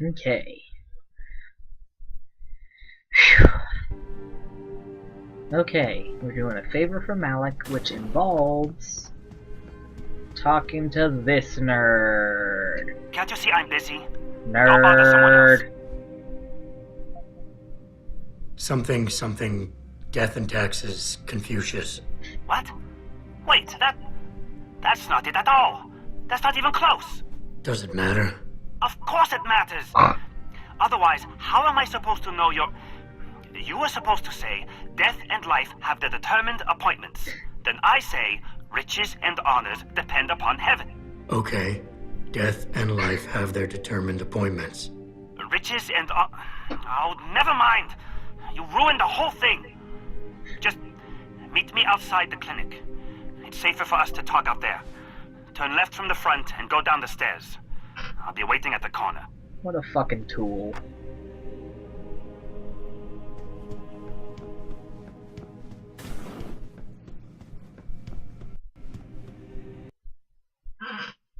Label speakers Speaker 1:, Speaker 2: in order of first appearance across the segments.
Speaker 1: Okay. Whew. Okay, we're doing a favor for Malik, which involves talking to this nerd.
Speaker 2: Can't you see I'm busy?
Speaker 1: Nerd.
Speaker 2: Don't bother someone else.
Speaker 3: Something, death and taxes, Confucius.
Speaker 2: What? Wait, that's not it at all. That's not even close.
Speaker 3: Does it matter?
Speaker 2: Of course it matters. Otherwise, how am I supposed to know your... You were supposed to say, death and life have their determined appointments. Then I say, riches and honors depend upon heaven.
Speaker 3: Okay. Death and life have their determined appointments.
Speaker 2: Riches and... Oh, never mind. You ruined the whole thing. Just meet me outside the clinic. It's safer for us to talk out there. Turn left from the front and go down the stairs. I'll be waiting at the corner.
Speaker 1: What a fucking tool.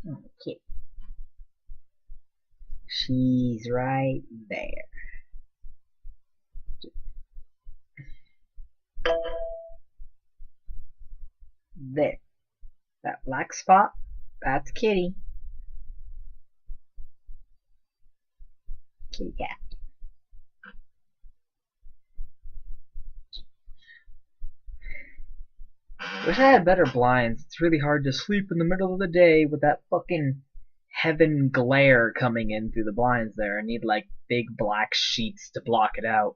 Speaker 1: Okay. She's right there. There. That black spot, that's Kitty. Kitty cat. Wish I had better blinds. It's really hard to sleep in the middle of the day with that fucking heaven glare coming in through the blinds there. I need like big black sheets to block it out.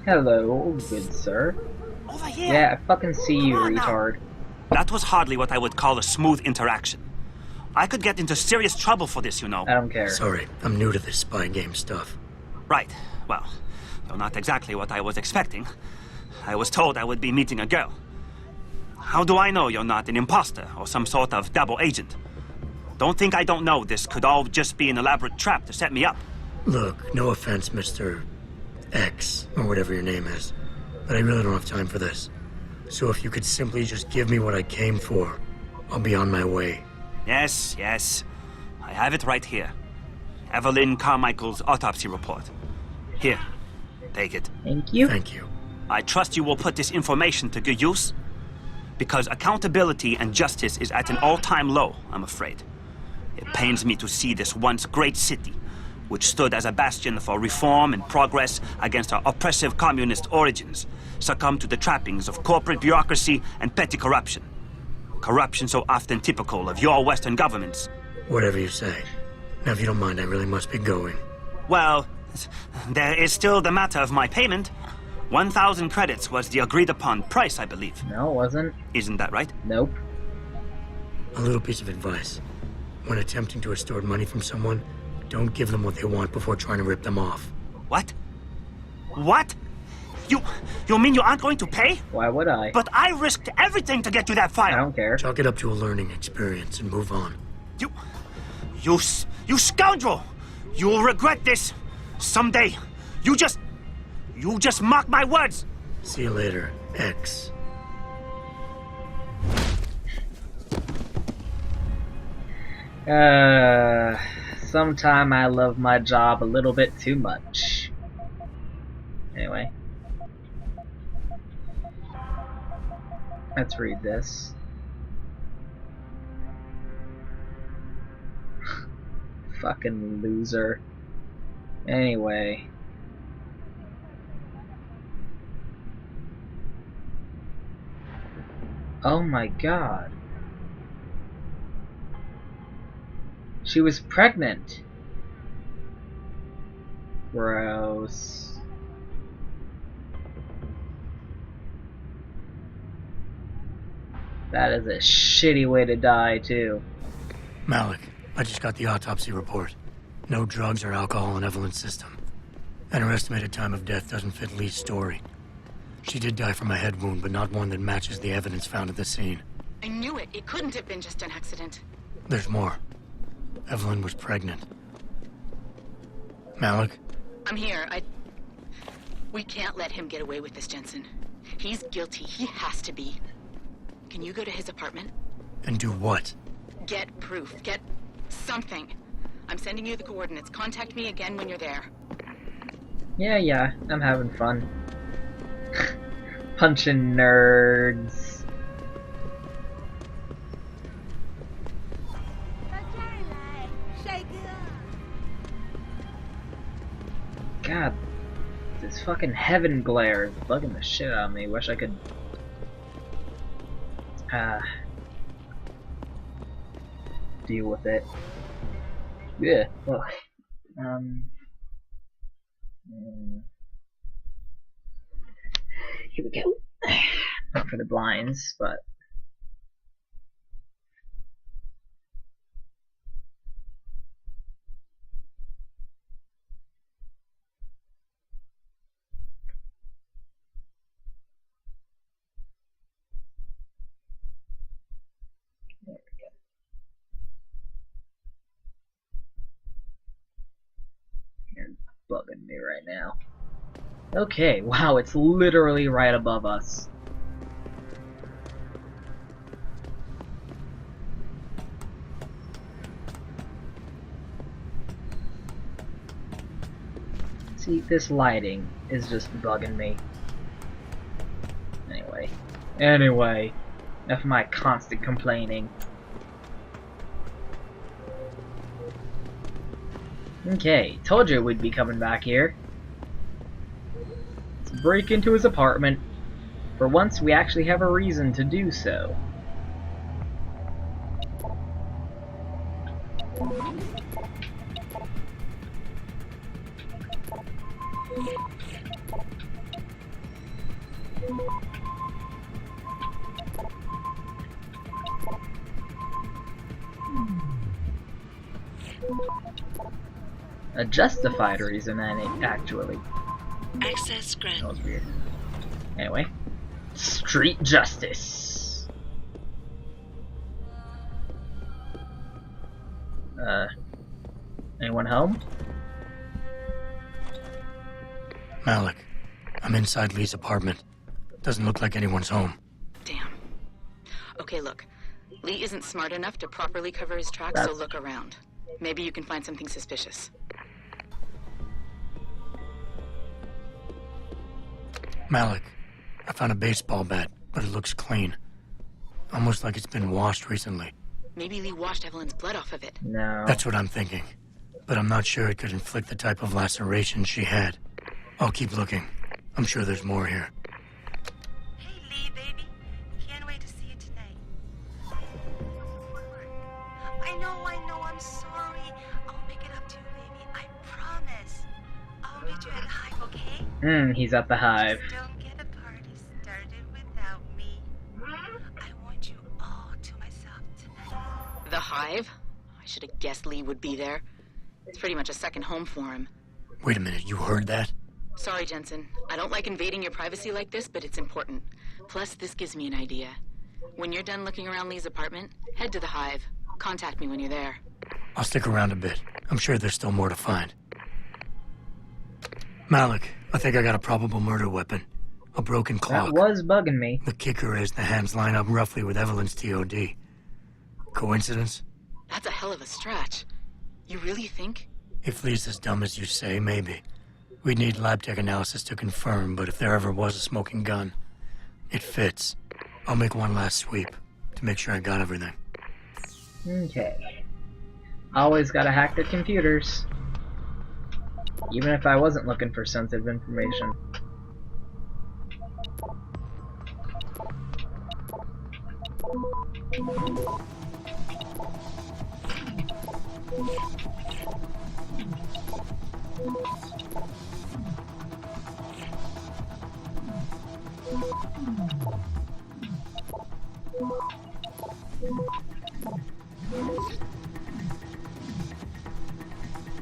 Speaker 1: Hello, good sir.
Speaker 2: Over here.
Speaker 1: Yeah, I fucking see you,
Speaker 2: Come on now.
Speaker 1: retard.
Speaker 2: That was hardly what I would call a smooth interaction. I could get into serious trouble for this, you know.
Speaker 1: I don't care.
Speaker 3: Sorry, I'm new to this spy game stuff.
Speaker 2: Right. Well, though not exactly what I was expecting. I was told I would be meeting a girl. How do I know you're not an imposter or some sort of double agent? Don't think I don't know this could all just be an elaborate trap to set me up.
Speaker 3: Look, no offense, Mr. X, or whatever your name is, but I really don't have time for this. So if you could simply just give me what I came for, I'll be on my way.
Speaker 2: Yes, yes. I have it right here. Evelyn Carmichael's autopsy report. Here, take it.
Speaker 1: Thank you.
Speaker 3: Thank you.
Speaker 2: I trust you will put this information to good use, because accountability and justice is at an all-time low, I'm afraid. It pains me to see this once great city, which stood as a bastion for reform and progress against our oppressive communist origins, succumb to the trappings of corporate bureaucracy and petty corruption. Corruption so often typical of your Western governments.
Speaker 3: Whatever you say. Now, if you don't mind, I really must be going.
Speaker 2: Well, there is still the matter of my payment. 1,000 credits was the agreed-upon price, I believe.
Speaker 1: No, it wasn't.
Speaker 2: Isn't that right?
Speaker 1: Nope.
Speaker 3: A little piece of advice. When attempting to extort money from someone, don't give them what they want before trying to rip them off.
Speaker 2: What? What? You mean you aren't going to pay?
Speaker 1: Why would I?
Speaker 2: But I risked everything to get you that
Speaker 1: I
Speaker 2: file.
Speaker 1: don't care.
Speaker 3: Chalk it up to a learning experience and move on.
Speaker 2: You scoundrel! You will regret this someday. You just mark my words.
Speaker 3: See you later, X.
Speaker 1: Sometime I love my job a little bit too much. Anyway. Let's read this. Fucking loser. Anyway. Oh my god. She was pregnant. Gross. That is a shitty way to die, too.
Speaker 3: Malik, I just got the autopsy report. No drugs or alcohol in Evelyn's system. And her estimated time of death doesn't fit Lee's story. She did die from a head wound, but not one that matches the evidence found at the scene.
Speaker 4: I knew it. It couldn't have been just an accident.
Speaker 3: There's more. Evelyn was pregnant. Malik?
Speaker 4: I'm here. We can't let him get away with this, Jensen. He's guilty. He has to be. Can you go to his apartment?
Speaker 3: And do what?
Speaker 4: Get proof. Get something. I'm sending you the coordinates. Contact me again when you're there.
Speaker 1: Yeah, I'm having fun. Punching nerds. God, this fucking heaven glare is bugging the shit out of me. Wish I could deal with it. Yeah. Ugh. Here we go. Not for the blinds, but there we go. You're bugging me right now. Okay, wow, it's literally right above us. See, this lighting is just bugging me. Anyway, enough of my constant complaining. Okay, told you we'd be coming back here. Let's break into his apartment. For once, we actually have a reason to do so. A justified reason, actually.
Speaker 5: Access
Speaker 1: That
Speaker 5: granted.
Speaker 1: was weird. Anyway, street justice. Anyone home?
Speaker 3: Malik, I'm inside Lee's apartment. Doesn't look like anyone's home.
Speaker 4: Damn. Okay, look. Lee isn't smart enough to properly cover his tracks, so look around. Maybe you can find something suspicious.
Speaker 3: Malik, I found a baseball bat, but it looks clean. Almost like it's been washed recently.
Speaker 4: Maybe Lee washed Evelyn's blood off of it.
Speaker 1: No.
Speaker 3: That's what I'm thinking. But I'm not sure it could inflict the type of laceration she had. I'll keep looking. I'm sure there's more here.
Speaker 5: Hey, Lee, baby. Can't wait to see you tonight. I know, I'm sorry. I'll make it up to you, baby. I promise. I'll meet you at the Hive, okay?
Speaker 1: He's at the Hive.
Speaker 5: Just don't get a party started without me. I want you all to myself tonight.
Speaker 4: The Hive? I should have guessed Lee would be there. It's pretty much a second home for him.
Speaker 3: Wait a minute, you heard that?
Speaker 4: Sorry, Jensen. I don't like invading your privacy like this, but it's important. Plus, this gives me an idea. When you're done looking around Lee's apartment, head to the Hive. Contact me when you're there.
Speaker 3: I'll stick around a bit. I'm sure there's still more to find. Malik, I think I got a probable murder weapon. A broken clock.
Speaker 1: That was bugging me.
Speaker 3: The kicker is the hands line up roughly with Evelyn's TOD. Coincidence?
Speaker 4: That's a hell of a stretch. You really think?
Speaker 3: If Lee's as dumb as you say, maybe. We'd need lab tech analysis to confirm, but if there ever was a smoking gun, it fits. I'll make one last sweep to make sure I got everything.
Speaker 1: Okay. Always gotta hack the computers. Even if I wasn't looking for sensitive information.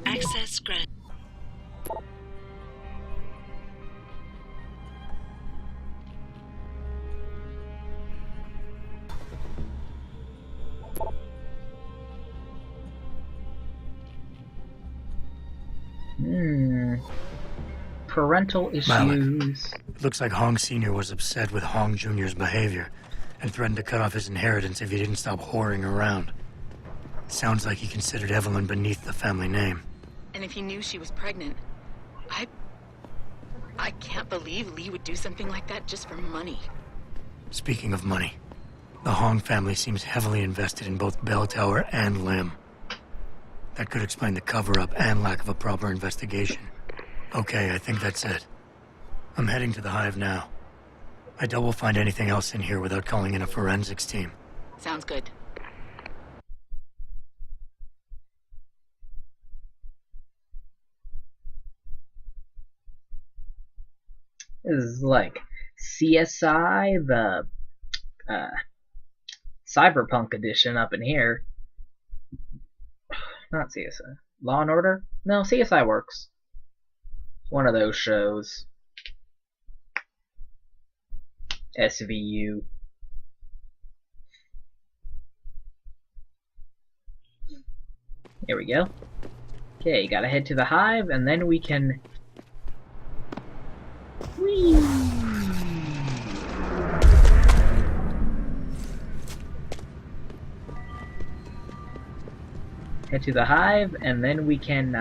Speaker 5: Access granted.
Speaker 1: parental issues.
Speaker 3: It looks like Hong Sr. was upset with Hong Jr.'s behavior and threatened to cut off his inheritance if he didn't stop whoring around. Sounds like he considered Evelyn beneath the family name.
Speaker 4: And if he knew she was pregnant, I can't believe Lee would do something like that just for money.
Speaker 3: Speaking of money, the Hong family seems heavily invested in both Bell Tower and Lim. That could explain the cover-up and lack of a proper investigation. Okay, I think that's it. I'm heading to the Hive now. I doubt we'll find anything else in here without calling in a forensics team.
Speaker 4: Sounds good.
Speaker 1: This is like CSI, the Cyberpunk edition up in here. Not CSI. Law and Order? No, CSI works. One of those shows. SVU. Here we go. Okay, gotta head to the Hive, and then we can... Whee! Head to the Hive, and then we can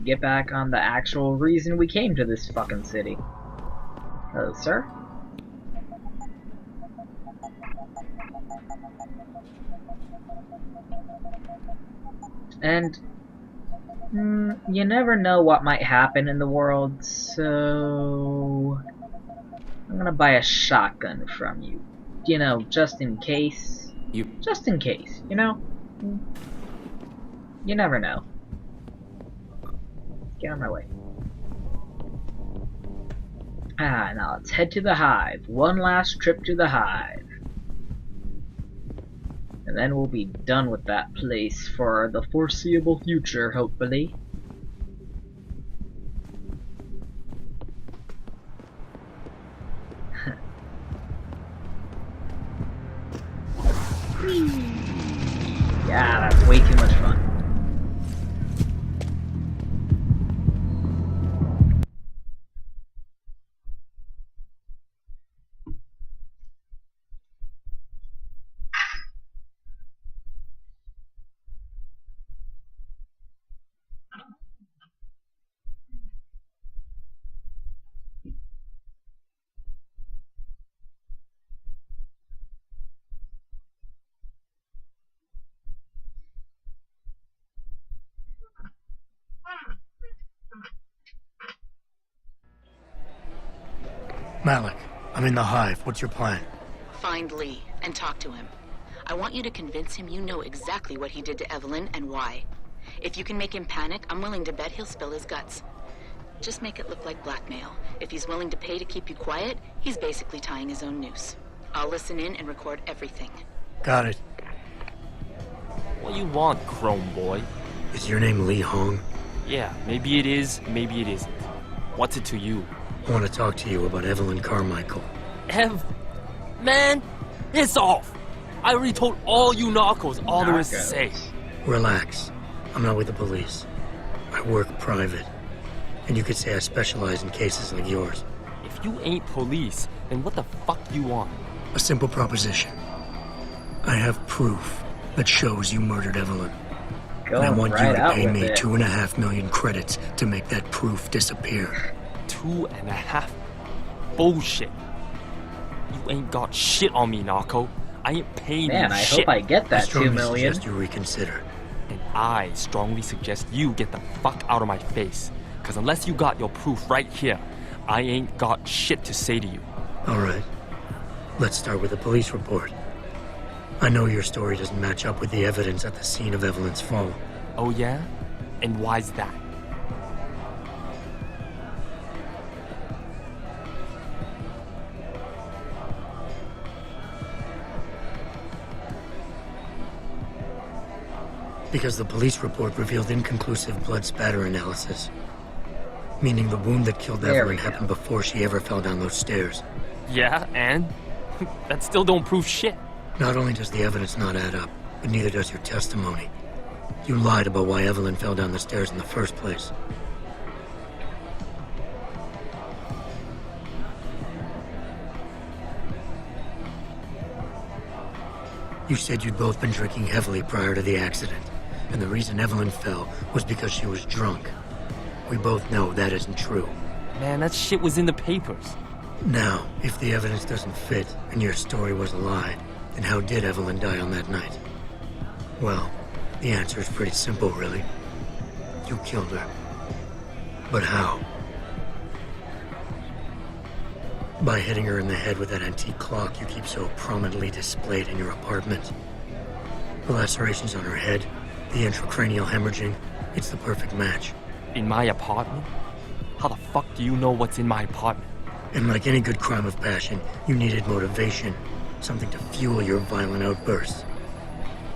Speaker 1: get back on the actual reason we came to this fucking city. Hello, sir. And you never know what might happen in the world, so I'm gonna buy a shotgun from you. You know, just in case. Just in case, you know? You never know. Get on my way. Now let's head to the Hive. One last trip to the Hive. And then we'll be done with that place for the foreseeable future, hopefully. Yeah, that's way too much fun.
Speaker 3: Malik, I'm in the Hive. What's your plan?
Speaker 4: Find Lee and talk to him. I want you to convince him you know exactly what he did to Evelyn and why. If you can make him panic, I'm willing to bet he'll spill his guts. Just make it look like blackmail. If he's willing to pay to keep you quiet, he's basically tying his own noose. I'll listen in and record everything.
Speaker 3: Got it.
Speaker 6: What you want, Chrome Boy?
Speaker 3: Is your name Lee Hong?
Speaker 6: Yeah, maybe it is, maybe it isn't. What's it to you?
Speaker 3: I want to talk to you about Evelyn Carmichael.
Speaker 6: Man, piss off! I already told all you narcos all there is to say.
Speaker 3: Relax. I'm not with the police. I work private. And you could say I specialize in cases like yours.
Speaker 6: If you ain't police, then what the fuck you want?
Speaker 3: A simple proposition. I have proof that shows you murdered Evelyn. And I want you to pay me 2.5 million credits to make that proof disappear.
Speaker 6: 2.5? Bullshit. You ain't got shit on me, narco. I ain't paying you
Speaker 1: I
Speaker 6: shit.
Speaker 1: hope I get that 2 million.
Speaker 3: I strongly suggest you reconsider.
Speaker 6: And I strongly suggest you get the fuck out of my face. Because unless you got your proof right here, I ain't got shit to say to you.
Speaker 3: Alright. Let's start with the police report. I know your story doesn't match up with the evidence at the scene of Evelyn's fall.
Speaker 6: Oh yeah? And why's that?
Speaker 3: Because the police report revealed inconclusive blood spatter analysis. Meaning the wound that killed Evelyn happened before she ever fell down those stairs.
Speaker 6: Yeah, and? That still don't prove shit.
Speaker 3: Not only does the evidence not add up, but neither does your testimony. You lied about why Evelyn fell down the stairs in the first place. You said you'd both been drinking heavily prior to the accident, and the reason Evelyn fell was because she was drunk. We both know that isn't true.
Speaker 6: Man, that shit was in the papers.
Speaker 3: Now, if the evidence doesn't fit and your story was a lie, then how did Evelyn die on that night? Well, the answer is pretty simple, really. You killed her. But how? By hitting her in the head with that antique clock you keep so prominently displayed in your apartment. The lacerations on her head, the intracranial hemorrhaging, it's the perfect match.
Speaker 6: In my apartment? How the fuck do you know what's in my apartment?
Speaker 3: And like any good crime of passion, you needed motivation, something to fuel your violent outbursts.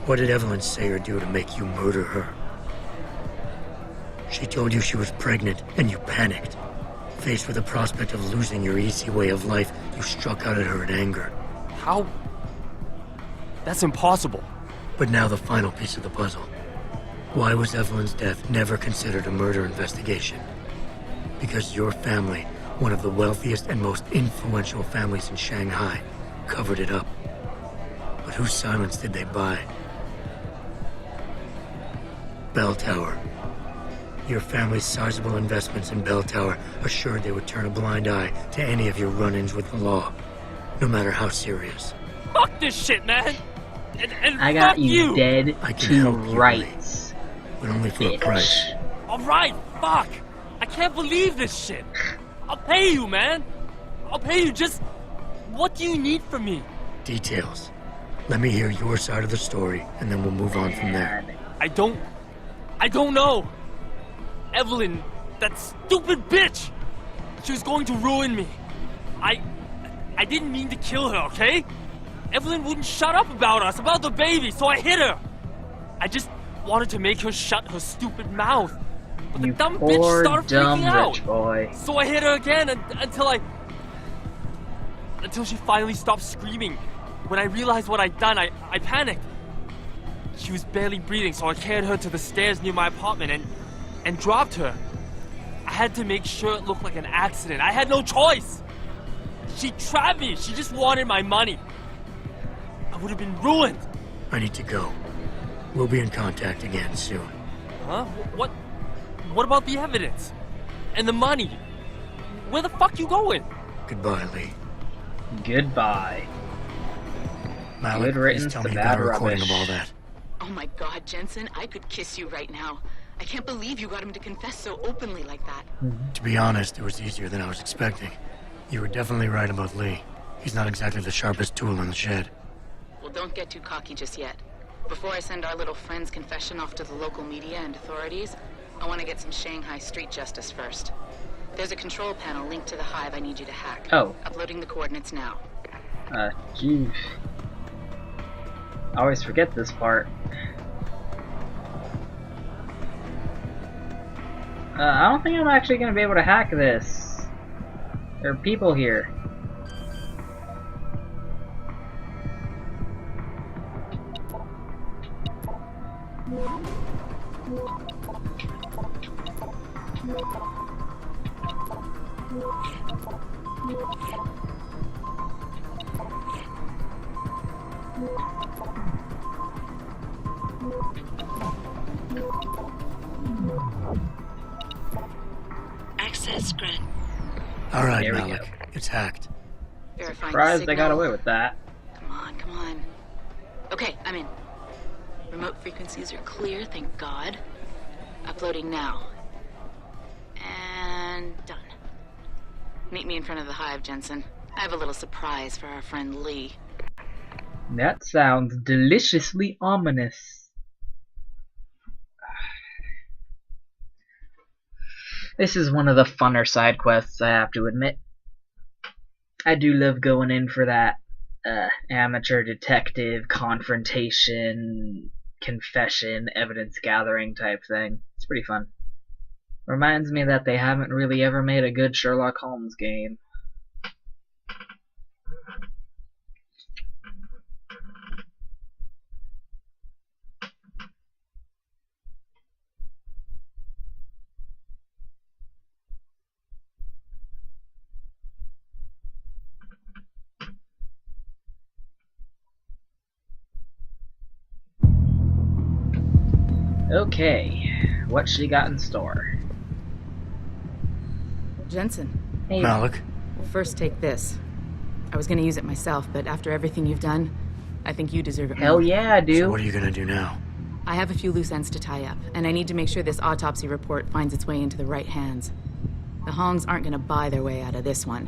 Speaker 3: What did Evelyn say or do to make you murder her? She told you she was pregnant, and you panicked. Faced with the prospect of losing your easy way of life, you struck out at her in anger.
Speaker 6: How? That's impossible.
Speaker 3: But now the final piece of the puzzle. Why was Evelyn's death never considered a murder investigation? Because your family, one of the wealthiest and most influential families in Shanghai, covered it up. But whose silence did they buy? Bell Tower. Your family's sizable investments in Bell Tower assured they would turn a blind eye to any of your run-ins with the law, no matter how serious.
Speaker 6: Fuck this shit, man! And
Speaker 1: I got
Speaker 6: fuck
Speaker 1: you dead
Speaker 3: I can
Speaker 1: to
Speaker 3: help you,
Speaker 1: rights.
Speaker 3: but only for a price.
Speaker 6: Alright, fuck! I can't believe this shit! I'll pay you, man! I'll pay you, just... What do you need from me?
Speaker 3: Details. Let me hear your side of the story, and then we'll move on from there.
Speaker 6: I don't know! Evelyn, that stupid bitch! She was going to ruin me. I didn't mean to kill her, okay? Evelyn wouldn't shut up about us, about the baby, so I hit her. I just wanted to make her shut her stupid mouth. But the
Speaker 1: You
Speaker 6: dumb bitch
Speaker 1: poor,
Speaker 6: started
Speaker 1: dumb
Speaker 6: freaking out.
Speaker 1: rich boy.
Speaker 6: So I hit her again until she finally stopped screaming. When I realized what I'd done, I panicked. She was barely breathing, so I carried her to the stairs near my apartment and dropped her. I had to make sure it looked like an accident. I had no choice. She trapped me. She just wanted my money. I would have been ruined.
Speaker 3: I need to go. We'll be in contact again soon.
Speaker 6: Huh? What about the evidence? And the money? Where the fuck you going?
Speaker 3: Goodbye, Lee.
Speaker 1: Goodbye.
Speaker 3: Malik,
Speaker 1: Good riddance
Speaker 3: please tell
Speaker 1: to
Speaker 3: me you
Speaker 1: bad
Speaker 3: got a recording
Speaker 1: rubbish.
Speaker 3: of all that.
Speaker 4: Oh my god, Jensen, I could kiss you right now. I can't believe you got him to confess so openly like that.
Speaker 3: To be honest, it was easier than I was expecting. You were definitely right about Lee. He's not exactly the sharpest tool in the shed.
Speaker 4: Well, don't get too cocky just yet. Before I send our little friend's confession off to the local media and authorities, I want to get some Shanghai street justice first. There's a control panel linked to the hive I need you to hack.
Speaker 1: Oh.
Speaker 4: Uploading the coordinates now.
Speaker 1: Jeez. I always forget this part. I don't think I'm actually gonna be able to hack this. There are people here.
Speaker 5: Access granted.
Speaker 3: All right,
Speaker 1: There we
Speaker 3: Malik.
Speaker 1: go.
Speaker 3: It's hacked.
Speaker 4: Verifying
Speaker 1: Surprised
Speaker 4: signal.
Speaker 1: they got away with that.
Speaker 4: Come on, come on. Okay, I'm in. Remote frequencies are clear, thank God. Uploading now. And done. Meet me in front of the hive, Jensen. I have a little surprise for our friend Lee.
Speaker 1: That sounds deliciously ominous. This is one of the funner side quests, I have to admit. I do love going in for that amateur detective confrontation, confession, evidence gathering type thing. It's pretty fun. Reminds me that they haven't really ever made a good Sherlock Holmes game. Okay, what she got in store?
Speaker 4: Jensen,
Speaker 1: Hey,
Speaker 3: Malik,
Speaker 4: well, first take this. I was gonna use it myself, but after everything you've done, I think you deserve it
Speaker 1: hell
Speaker 4: more.
Speaker 1: yeah, I do.
Speaker 3: so what are you gonna do now?
Speaker 4: I have a few loose ends to tie up, and I need to make sure this autopsy report finds its way into the right hands. The Hongs aren't gonna buy their way out of this one.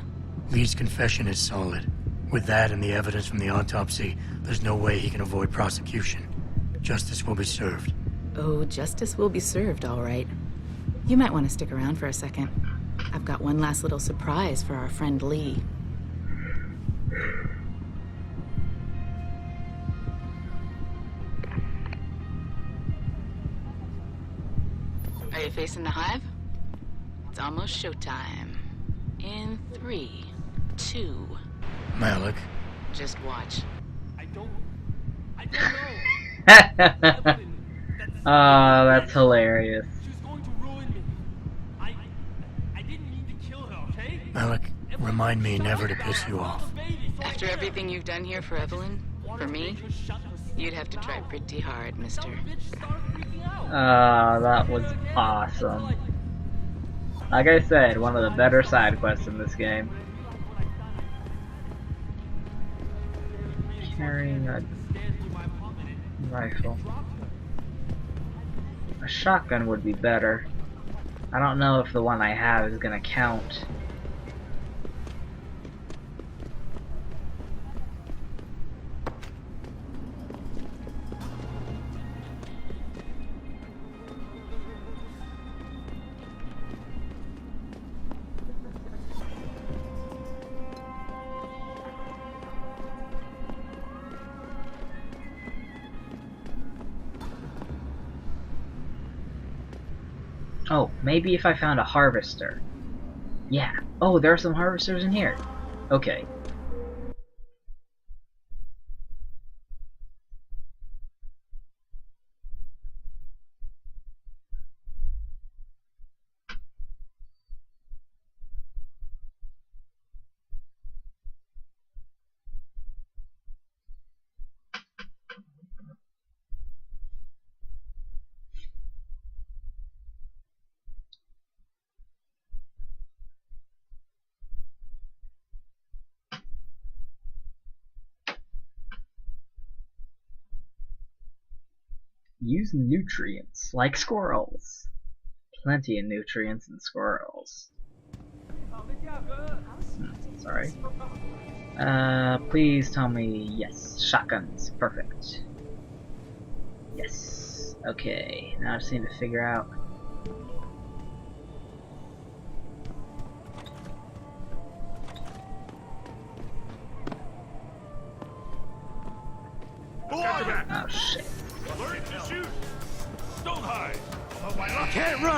Speaker 3: Lee's confession is solid. With that and the evidence from the autopsy, there's no way he can avoid prosecution. Justice will be served.
Speaker 4: Oh, justice will be served, all right. You might want to stick around for a second. I've got one last little surprise for our friend Lee. Are you facing the hive? It's almost showtime. In 3, 2,
Speaker 3: Malik,
Speaker 4: just watch.
Speaker 6: I don't know.
Speaker 1: Oh, that's hilarious.
Speaker 6: She's going to ruin me. I didn't mean to kill her, okay?
Speaker 3: Malik, remind me never to piss you off.
Speaker 4: After everything you've done here for Evelyn, for me, you'd have to try pretty hard, mister.
Speaker 1: That was awesome. Like I said, one of the better side quests in this game. Carrying a rifle. A shotgun would be better. I don't know if the one I have is gonna count. Oh, maybe if I found a harvester. Yeah. Oh, there are some harvesters in here. Okay. Use nutrients, like squirrels. Plenty of nutrients in squirrels. Sorry. Please tell me yes. Shotguns. Perfect. Yes. Okay, now I just need to figure out. Oh shit.
Speaker 7: Learn to shoot. Don't hide.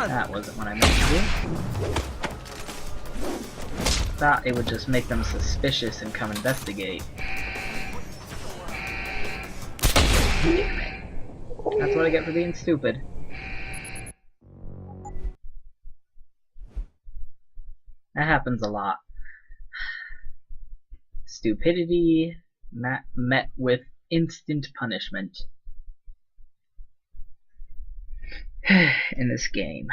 Speaker 1: That wasn't what I meant to do. Thought it would just make them suspicious and come investigate. Damn it. That's what I get for being stupid. That happens a lot. Stupidity met with instant punishment. In this game.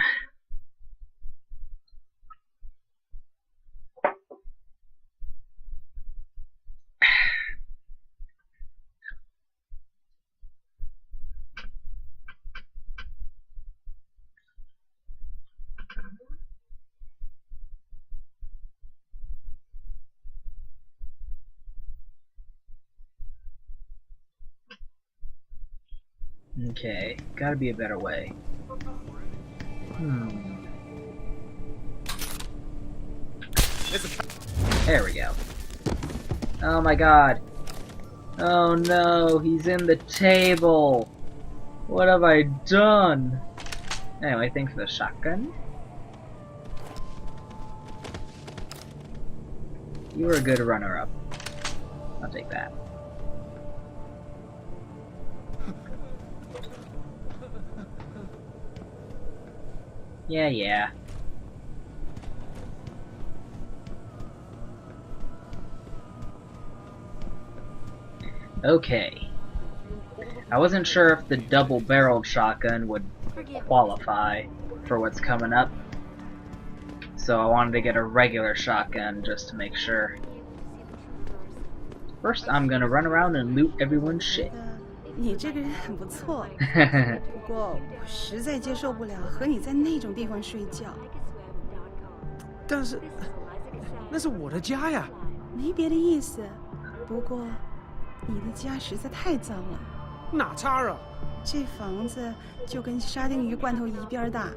Speaker 1: Okay, gotta be a better way. There we go. Oh my god. Oh no, he's in the table. What have I done? Anyway, thanks for the shotgun. You were a good runner-up. I'll take that. Yeah. Okay. I wasn't sure if the double-barreled shotgun would qualify for what's coming up. So I wanted to get a regular shotgun just to make sure. First, I'm gonna run around and loot everyone's shit.
Speaker 5: 你这个人很不错，不过我实在接受不了和你在那种地方睡觉。
Speaker 8: 但是，那是我的家呀。
Speaker 5: 没别的意思，不过你的家实在太脏了。
Speaker 8: 哪差啊？
Speaker 5: 这房子就跟沙丁鱼罐头一边大，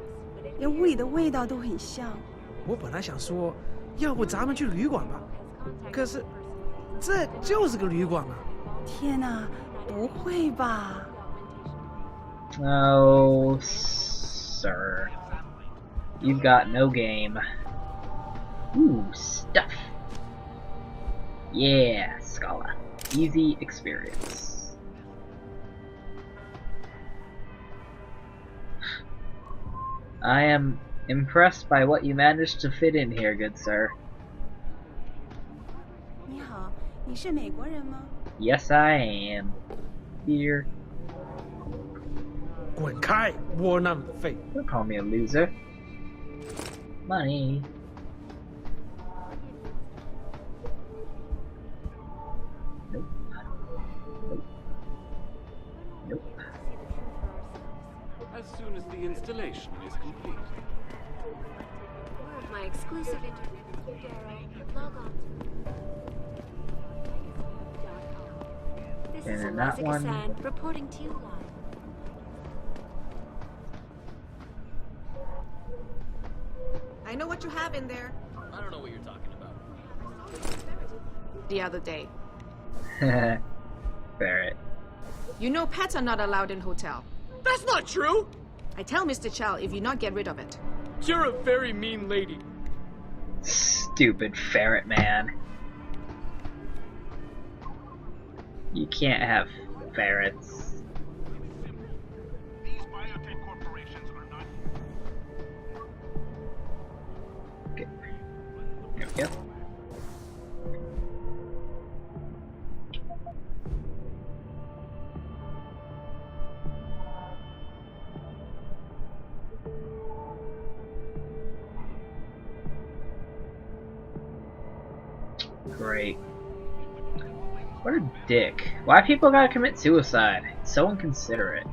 Speaker 5: 连屋里的味道都很像。
Speaker 8: 我本来想说，要不咱们去旅馆吧，可是这就是个旅馆啊！
Speaker 5: 天哪！ 不会吧
Speaker 1: Oh, sir. You've got no game. Ooh, stuff. Yeah, Scala. Easy experience. I am impressed by what you managed to fit in here, good sir.
Speaker 5: 你好，你是美国人吗？
Speaker 1: Yes, I am. Here.
Speaker 8: 滚开，窝囊废！
Speaker 1: Don't call me a loser. Money. Nope. Nope. Nope.
Speaker 9: As soon as the installation is complete.
Speaker 10: My exclusive interview. Log on. This
Speaker 1: And
Speaker 10: is
Speaker 1: then that
Speaker 10: Eliza
Speaker 1: one.
Speaker 10: Gassan reporting to you live.
Speaker 5: I know what you have in there.
Speaker 9: I don't know what you're talking about.
Speaker 5: The other day.
Speaker 1: Barrett.
Speaker 5: You know pets are not allowed in hotel.
Speaker 6: That's not true!
Speaker 5: I tell Mr. Chow if you not get rid of it.
Speaker 6: You're a very mean lady.
Speaker 1: Stupid ferret man. You can't have ferrets.
Speaker 7: These biotech corporations are not.
Speaker 1: Okay. There we go. Great. What a dick. Why people gotta commit suicide? It's so inconsiderate.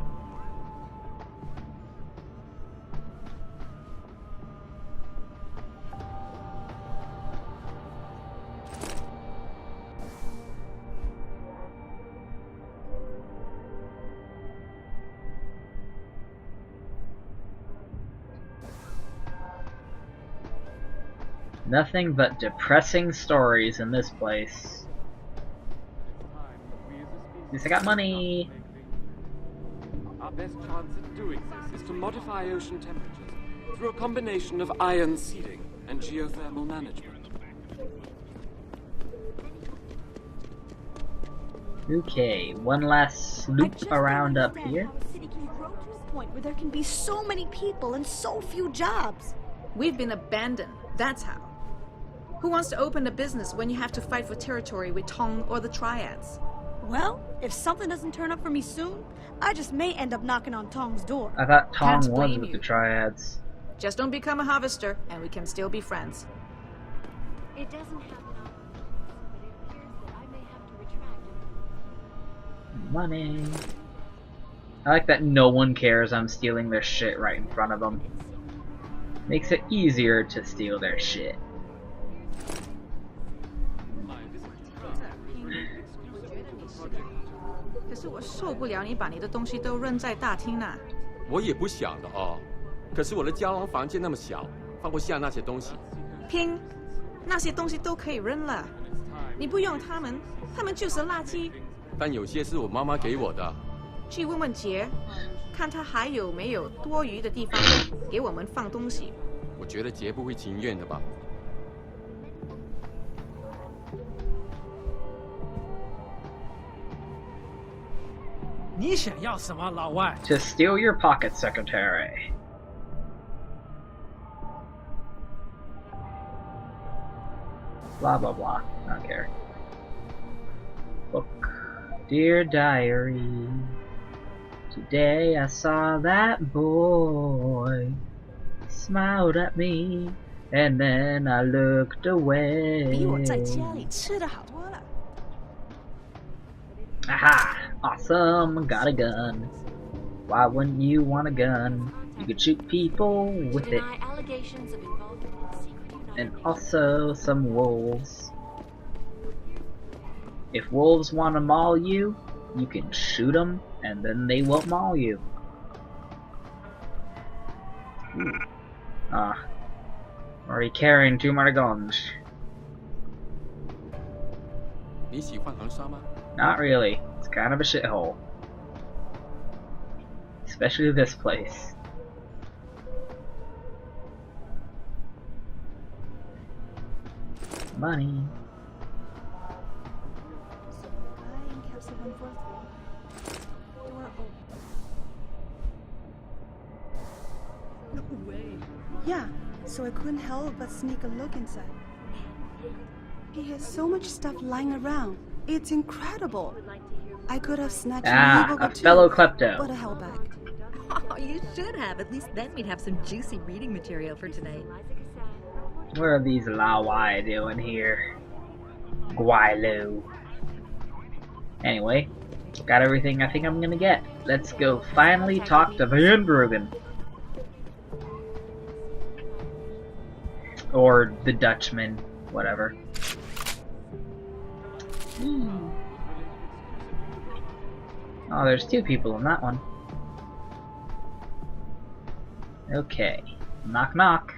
Speaker 1: Nothing but depressing stories in this place. At least I got money.
Speaker 9: Our best chance at doing this is to modify ocean temperatures through a combination of ion seeding and geothermal management.
Speaker 1: Okay, one last loop around up here.
Speaker 10: How a city can grow to this point where there can be so many people and so few jobs.
Speaker 5: We've been abandoned. That's how. Who wants to open a business when you have to fight for territory with Tong or the Triads?
Speaker 10: Well, if something doesn't turn up for me soon, I just may end up knocking on Tong's door.
Speaker 1: I thought Tom
Speaker 5: Can't
Speaker 1: was
Speaker 5: blame
Speaker 1: with
Speaker 5: you.
Speaker 1: the Triads.
Speaker 5: Just don't become a harvester, and we can still be friends.
Speaker 10: It doesn't happen often, but it appears that I may have to retract it.
Speaker 1: Money. I like that no one cares I'm stealing their shit right in front of them. Makes it easier to steal their shit.
Speaker 9: My visit to Prague was related exclusively to the project.
Speaker 5: 可是我受不了你把你的东西都扔在大厅那。
Speaker 11: 我也不想的哦，可是我的胶囊房间那么小，放不下那些东西。
Speaker 5: 拼，那些东西都可以扔了。你不用它们，它们就是垃圾。
Speaker 11: 但有些是我妈妈给我的。
Speaker 5: 去问问杰，看他还有没有多余的地方给我们放东西。
Speaker 11: 我觉得杰不会情愿的吧。
Speaker 8: 你想要什么，老外？
Speaker 1: To steal your pocket, secretary. Blah blah blah. I don't care. Book. Dear diary. Today I saw that boy. He smiled at me, and then I looked away.
Speaker 12: 比我在家里吃的好多了。
Speaker 1: Aha! Awesome! Got a gun. Why wouldn't you want a gun? You could shoot people with it. And also some wolves. If wolves want to maul you, you can shoot them and then they won't maul you. Already carrying too many guns.
Speaker 11: 你喜欢横沙吗？
Speaker 1: Not really. It's kind of a shithole. Especially this place. Money.
Speaker 12: No way.
Speaker 13: Yeah, so I couldn't help but sneak a look inside. He has so much stuff lying around. It's incredible. I could have snatched
Speaker 1: a fellow klepto.
Speaker 13: But I held back.
Speaker 12: Oh, you should have. At least then we'd have some juicy reading material for tonight.
Speaker 1: What are these Lawai doing here? Guaylo. Anyway, got everything I think I'm gonna get. Let's go finally talk to Van Bruggen. Or the Dutchman, whatever. Oh, there's two people in that one. Okay. Knock knock.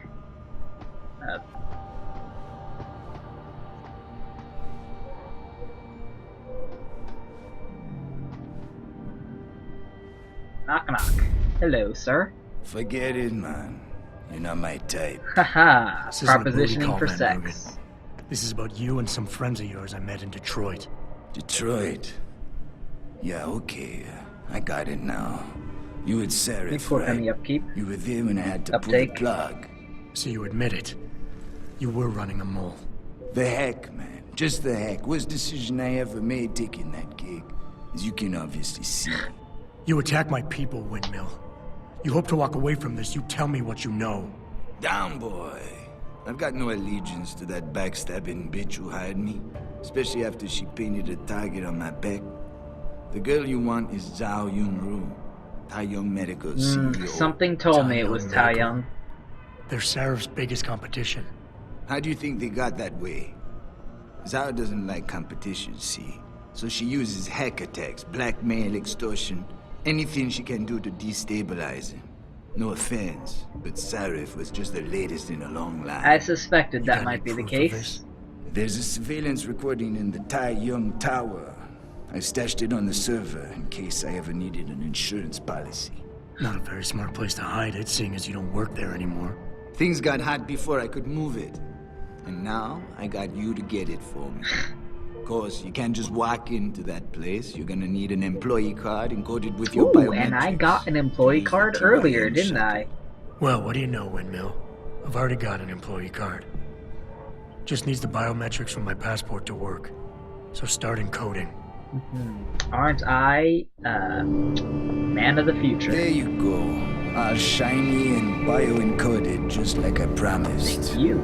Speaker 1: Knock knock. Hello, sir.
Speaker 14: Forget it, man. You're not my type.
Speaker 1: Haha.
Speaker 3: This isn't a booty
Speaker 1: Propositioning
Speaker 3: call,
Speaker 1: for
Speaker 3: Van
Speaker 1: sex.
Speaker 3: Bruggen. This is about you and some friends of yours I met in Detroit.
Speaker 14: Detroit? Yeah, okay. I got it now. You had Sarah,
Speaker 1: Report on the
Speaker 14: right?
Speaker 1: upkeep.
Speaker 14: You were there when I had to
Speaker 1: Uptake.
Speaker 14: pull the plug.
Speaker 3: So you admit it. You were running a mole.
Speaker 14: The heck, man. Just the heck. Worst decision I ever made taking that gig. As you can obviously see.
Speaker 3: You attack my people, Windmill. You hope to walk away from this. You tell me what you know.
Speaker 14: Down, boy. I've got no allegiance to that backstabbing bitch who hired me. Especially after she painted a target on my back. The girl you want is Zhao Yunru. Taiyong Medical CEO.
Speaker 1: Something told me it was Taiyong.
Speaker 3: They're Sarah's biggest competition.
Speaker 14: How do you think they got that way? Zhao doesn't like competition, see? So she uses hack attacks, blackmail, extortion, anything she can do to destabilize him. No offense, but Sarif was just the latest in a long line.
Speaker 1: I suspected that might be the case.
Speaker 14: There's a surveillance recording in the Taiyong Tower. I stashed it on the server in case I ever needed an insurance policy.
Speaker 3: Not a very smart place to hide it, seeing as you don't work there anymore.
Speaker 14: Things got hot before I could move it. And now, I got you to get it for me. Of course, you can't just walk into that place. You're gonna need an employee card encoded with your biometrics.
Speaker 1: And I got an employee card earlier, didn't I?
Speaker 3: Well, what do you know, Windmill? I've already got an employee card. Just needs the biometrics from my passport to work. So start encoding.
Speaker 1: Aren't I, man of the future?
Speaker 14: There you go. All shiny and bio-encoded, just like I promised.
Speaker 1: Thank you.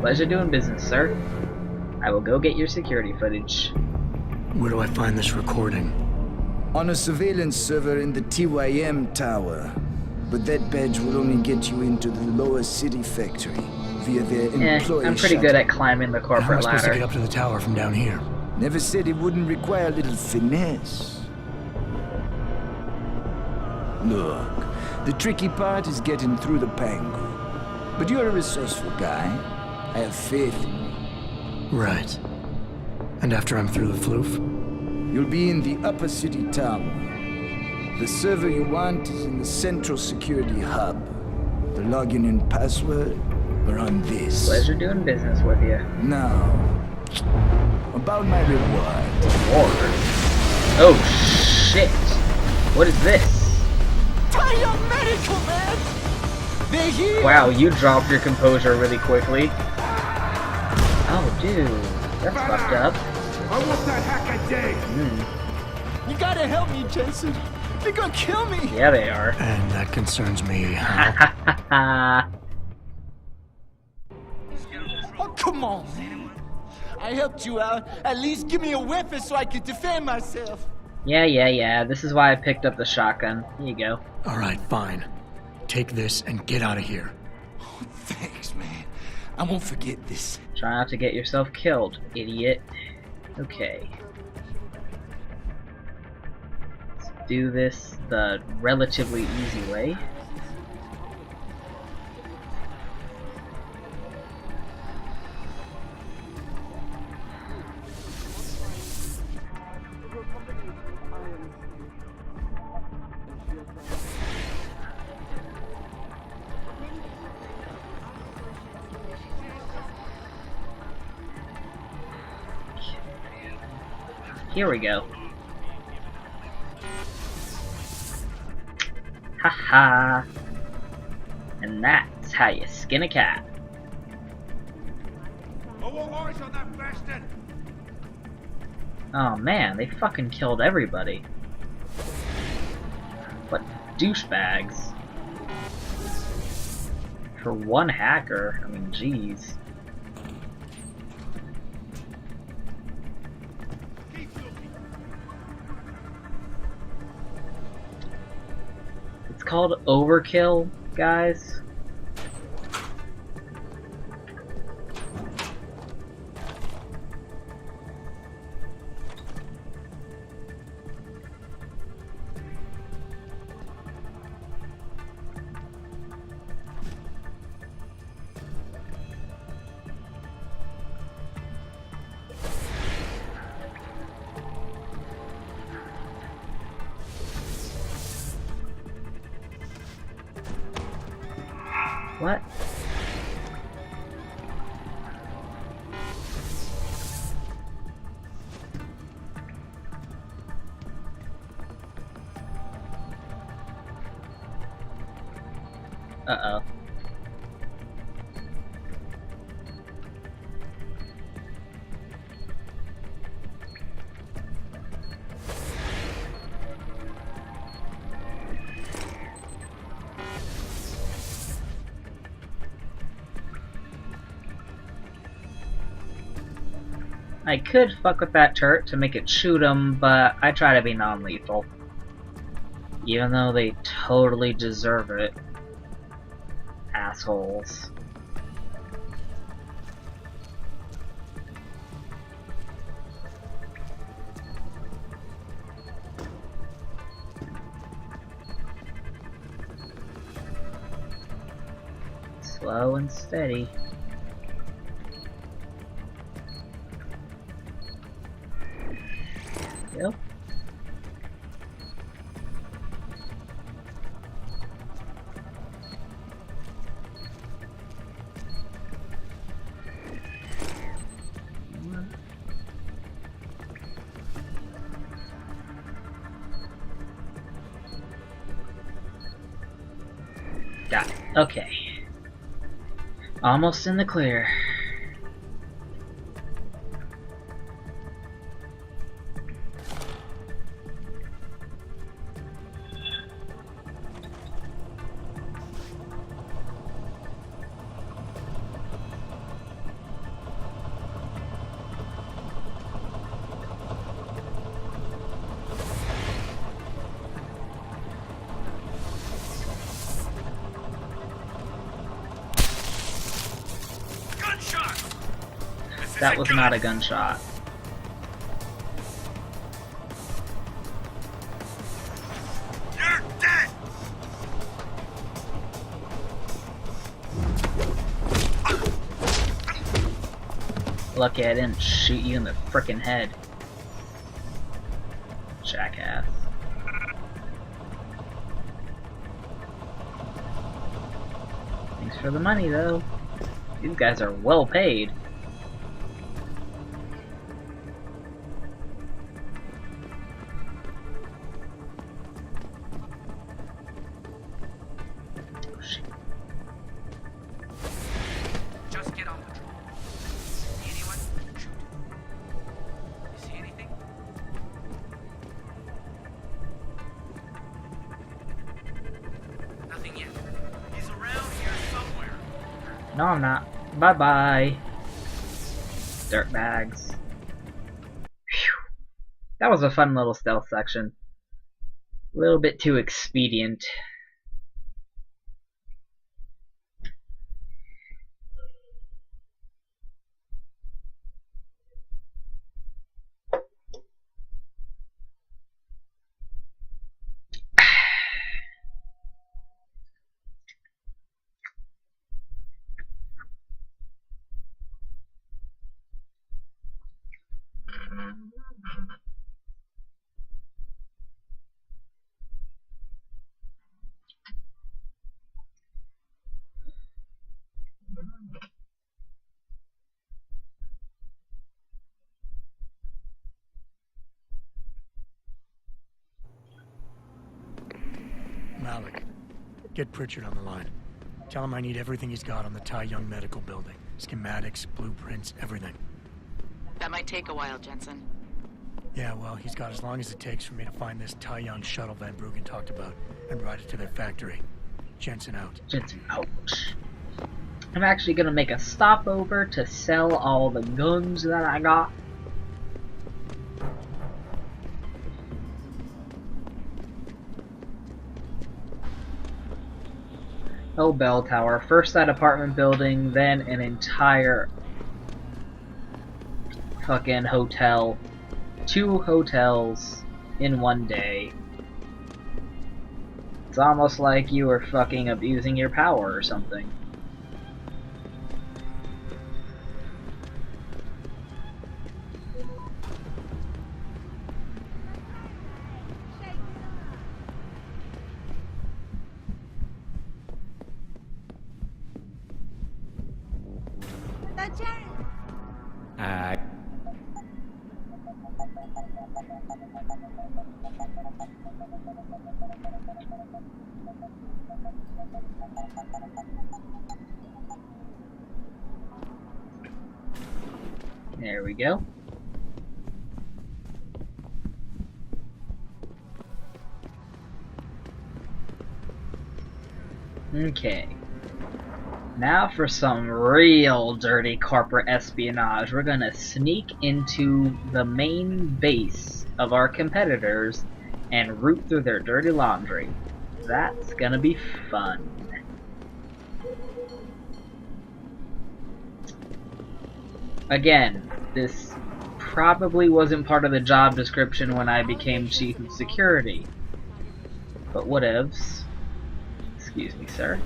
Speaker 1: Pleasure doing business, sir. I will go get your security footage.
Speaker 3: Where do I find this recording?
Speaker 14: On a surveillance server in the TYM tower. But that badge will only get you into the lower city factory via their employee
Speaker 1: I'm pretty good at climbing the corporate
Speaker 3: How am I supposed to
Speaker 1: ladder.
Speaker 3: get up to the tower from down here?
Speaker 14: Never said it wouldn't require a little finesse. Look, the tricky part is getting through the Pangu. But you're a resourceful guy. I have faith in you.
Speaker 3: Right. And after I'm through the floof?
Speaker 14: You'll be in the upper city tower. The server you want is in the central security hub. The login and password are on this.
Speaker 1: Pleasure doing business with you.
Speaker 14: Now, about my reward.
Speaker 1: Reward? Oh shit! What is this?
Speaker 14: Taiyong Medical, man! They're here!
Speaker 1: Wow, you dropped your composure really quickly. Oh, dude, that's fucked up.
Speaker 7: I want that hack a day.
Speaker 14: You gotta help me, Jensen. They're gonna kill me!
Speaker 1: Yeah, they are.
Speaker 3: And that concerns me, huh?
Speaker 14: Oh, come on, man. I helped you out. At least give me a weapon so I can defend myself.
Speaker 1: Yeah. This is why I picked up the shotgun. Here you go.
Speaker 3: Alright, fine. Take this and get out of here.
Speaker 14: Oh, thanks, man. I won't forget this.
Speaker 1: Try not to get yourself killed, idiot. Okay. Let's do this the relatively easy way. Here we go. Haha. And that's how you skin a cat. Oh man, they fucking killed everybody. What douchebags. For one hacker, I mean, jeez. It's called overkill, guys. What? Uh-oh. I could fuck with that turret to make it shoot him, but I try to be non-lethal. Even though they totally deserve it. Assholes. Slow and steady. Yep. Got it. Okay. Almost in the clear. That was not a gunshot.
Speaker 15: You're dead.
Speaker 1: Lucky I didn't shoot you in the frickin' head. Jackass. Thanks for the money, though. These guys are well paid.
Speaker 15: Just get on patrol. Anyone? Shoot. You see anything?
Speaker 1: No, I'm not. Bye-bye. Dirtbags. Phew. That was a fun little stealth section. A little bit too expedient.
Speaker 3: Malik, get Pritchard on the line. Tell him I need everything he's got on the Tai Young Medical Building. Schematics, blueprints, everything.
Speaker 4: That might take a while, Jensen.
Speaker 3: Yeah, well, he's got as long as it takes for me to find this Tai Young shuttle Van Bruggen talked about and ride it to their factory. Jensen out.
Speaker 1: Jensen out. I'm actually gonna make a stopover to sell all the guns that I got. Oh, bell tower. First that apartment building, then an entire fucking hotel. 2 hotels in one day. It's almost like you were fucking abusing your power or something. There we go. Okay. Now for some real dirty corporate espionage. We're gonna sneak into the main base of our competitors and root through their dirty laundry. That's gonna be fun. Again, this probably wasn't part of the job description when I became chief of security. But whatevs. Excuse me, sir.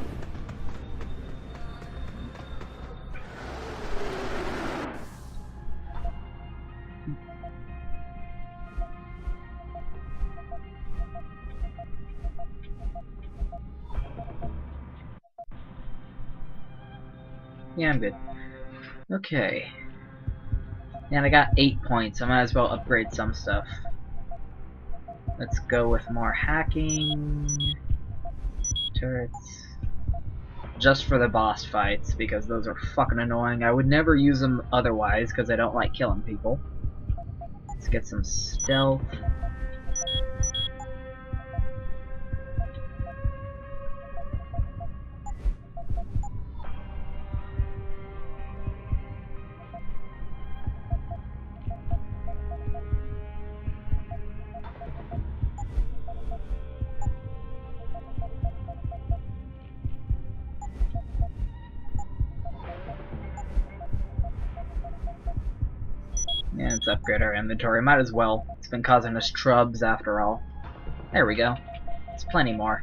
Speaker 1: Yeah, I'm good. Okay. And I got 8 points, I might as well upgrade some stuff. Let's go with more hacking. Turrets. Just for the boss fights, because those are fucking annoying. I would never use them otherwise, because I don't like killing people. Let's get some stealth. Yeah, let's upgrade our inventory. Might as well. It's been causing us trubs after all. There we go. It's plenty more.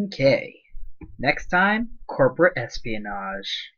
Speaker 1: Okay. Next time, corporate espionage.